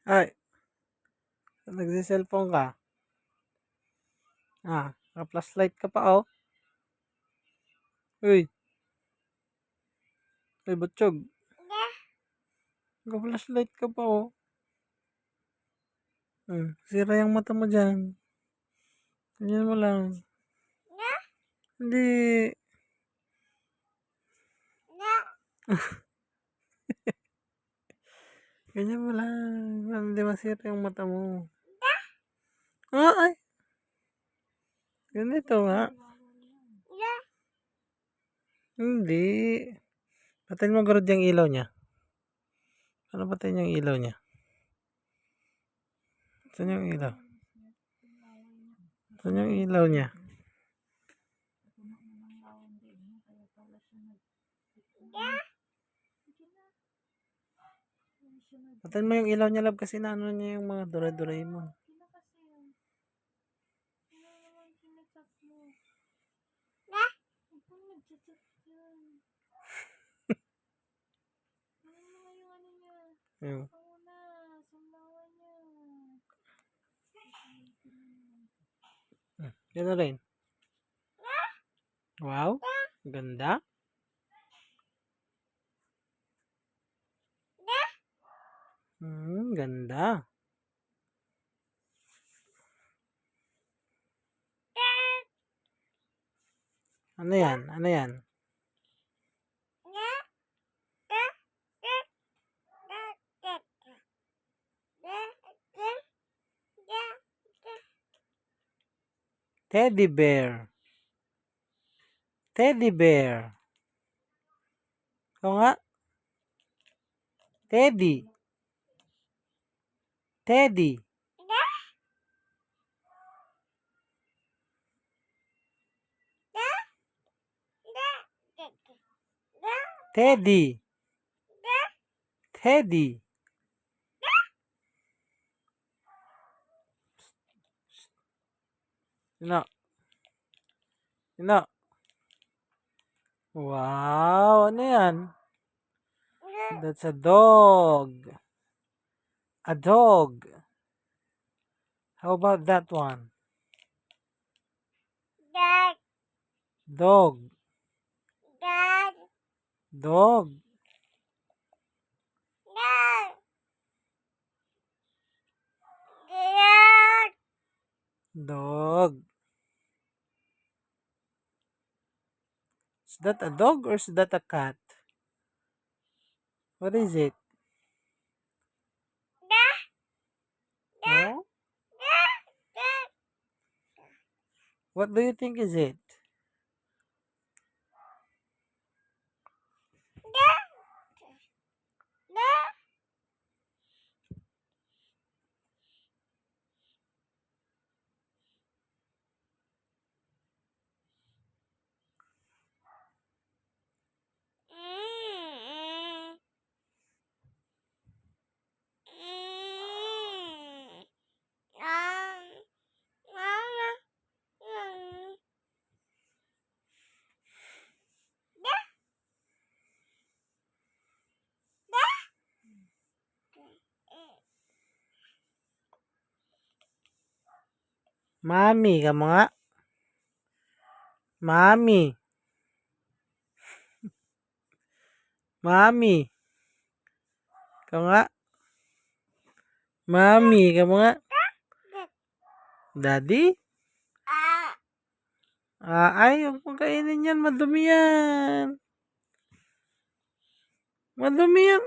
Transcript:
Ay, nagsiselfone ka. Naka-flashlight ka pa, oh. Uy, butchog. Naka-flashlight ka pa, oh. Sira yung mata mo dyan. Ganyan mo lang. Hindi. Ganyan mo lang. Hindi masira yung mata mo. Ay. Ganito nga. Hindi. Patayin mo garod yung ilaw niya. Ano patayin yung ilaw niya? Saan yung ilaw? Saan yung ilaw niya? Patayin mo yung ilaw niya, love, kasi naano niya yung mga dura-duray mo. Yan na rin. Wow, ganda. Ganda. Ano yan? Ano yan? Teddy bear. Teddy bear. Ikaw nga. Teddy. Teddy. Teddy. Teddy. Ina. Ina. Wow, ano yan? That's a dog. A dog. How about that one? Dog. Dog. Dog. Is that a dog or is that a cat? What is it? No? What do you think is it? Mami, kamu nga. Mami. Mami. Ikaw nga. Mami, kamu nga. Daddy? Ay, huwag mong kainin yan. Madumi yan. Madumi yan.